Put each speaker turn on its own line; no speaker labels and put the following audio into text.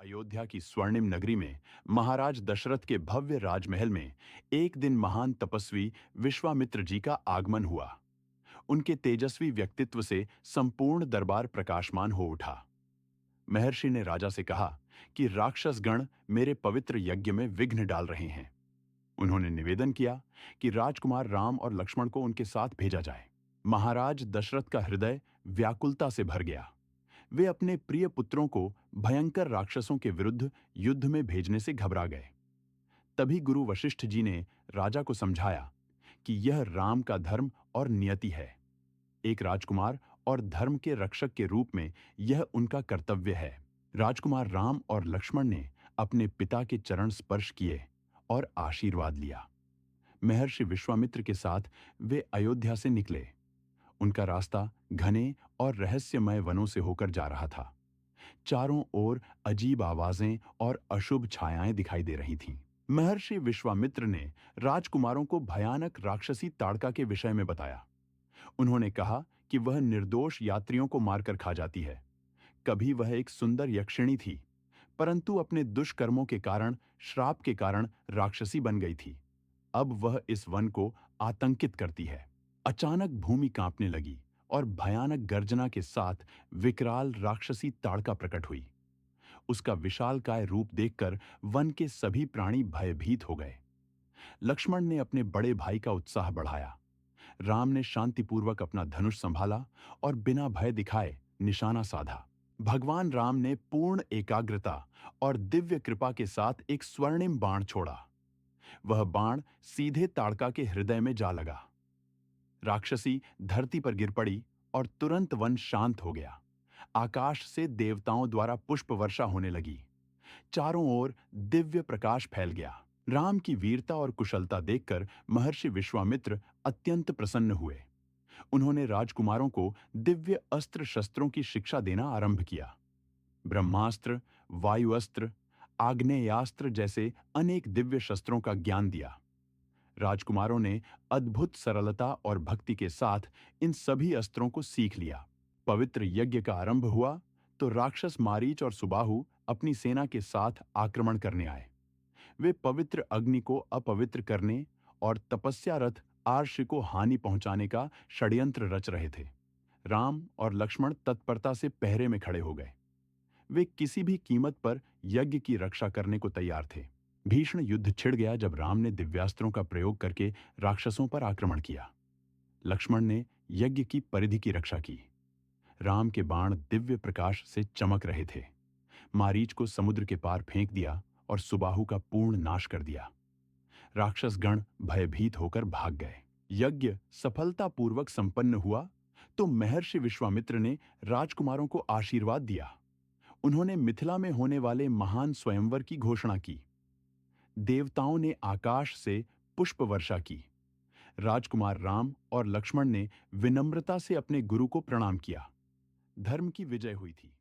अयोध्या की स्वर्णिम नगरी में महाराज दशरथ के भव्य राजमहल में एक दिन महान तपस्वी विश्वामित्र जी का आगमन हुआ। उनके तेजस्वी व्यक्तित्व से संपूर्ण दरबार प्रकाशमान हो उठा। महर्षि ने राजा से कहा कि राक्षस गण मेरे पवित्र यज्ञ में विघ्न डाल रहे हैं। उन्होंने निवेदन किया कि राजकुमार राम और लक्ष्मण को उनके साथ भेजा जाए। महाराज दशरथ का हृदय व्याकुलता से भर गया। वे अपने प्रिय पुत्रों को भयंकर राक्षसों के विरुद्ध युद्ध में भेजने से घबरा गए। तभी गुरु वशिष्ठ जी ने राजा को समझाया कि यह राम का धर्म और नियति है। एक राजकुमार और धर्म के रक्षक के रूप में यह उनका कर्तव्य है। राजकुमार राम और लक्ष्मण ने अपने पिता के चरण स्पर्श किए और आशीर्वाद लिया। महर्षि विश्वामित्र के साथ वे अयोध्या से निकले। उनका रास्ता घने और रहस्यमय वनों से होकर जा रहा था। चारों ओर अजीब आवाजें और अशुभ छायाएं दिखाई दे रही थीं। महर्षि विश्वामित्र ने राजकुमारों को भयानक राक्षसी ताड़का के विषय में बताया। उन्होंने कहा कि वह निर्दोष यात्रियों को मारकर खा जाती है। कभी वह एक सुंदर यक्षिणी थी, परंतु अपने दुष्कर्मों के कारण, श्राप के कारण राक्षसी बन गई थी। अब वह इस वन को आतंकित करती है। अचानक भूमि कांपने लगी और भयानक गर्जना के साथ विकराल राक्षसी ताड़का प्रकट हुई। उसका विशालकाय रूप देखकर वन के सभी प्राणी भयभीत हो गए। लक्ष्मण ने अपने बड़े भाई का उत्साह बढ़ाया। राम ने शांतिपूर्वक अपना धनुष संभाला और बिना भय दिखाए निशाना साधा। भगवान राम ने पूर्ण एकाग्रता और दिव्य कृपा के साथ एक स्वर्णिम बाण छोड़ा। वह बाण सीधे ताड़का के हृदय में जा लगा। राक्षसी धरती पर गिर पड़ी और तुरंत वन शांत हो गया। आकाश से देवताओं द्वारा पुष्प वर्षा होने लगी। चारों ओर दिव्य प्रकाश फैल गया। राम की वीरता और कुशलता देखकर महर्षि विश्वामित्र अत्यंत प्रसन्न हुए। उन्होंने राजकुमारों को दिव्य अस्त्र शस्त्रों की शिक्षा देना आरंभ किया। ब्रह्मास्त्र, वायुअस्त्र, आग्नेयास्त्र जैसे अनेक दिव्य शस्त्रों का ज्ञान दिया। राजकुमारों ने अद्भुत सरलता और भक्ति के साथ इन सभी अस्त्रों को सीख लिया। पवित्र यज्ञ का आरंभ हुआ तो राक्षस मारीच और सुबाहु अपनी सेना के साथ आक्रमण करने आए। वे पवित्र अग्नि को अपवित्र करने और तपस्यारत आर्ष को हानि पहुंचाने का षड्यंत्र रच रहे थे। राम और लक्ष्मण तत्परता से पहरे में खड़े हो गए। वे किसी भी कीमत पर यज्ञ की रक्षा करने को तैयार थे। भीषण युद्ध छिड़ गया जब राम ने दिव्यास्त्रों का प्रयोग करके राक्षसों पर आक्रमण किया। लक्ष्मण ने यज्ञ की परिधि की रक्षा की। राम के बाण दिव्य प्रकाश से चमक रहे थे। मारीच को समुद्र के पार फेंक दिया और सुबाहु का पूर्ण नाश कर दिया। राक्षस गण भयभीत होकर भाग गए। यज्ञ सफलतापूर्वक संपन्न हुआ तो महर्षि विश्वामित्र ने राजकुमारों को आशीर्वाद दिया। उन्होंने मिथिला में होने वाले महान स्वयंवर की घोषणा की। देवताओं ने आकाश से पुष्प वर्षा की। राजकुमार राम और लक्ष्मण ने विनम्रता से अपने गुरु को प्रणाम किया। धर्म की विजय हुई थी।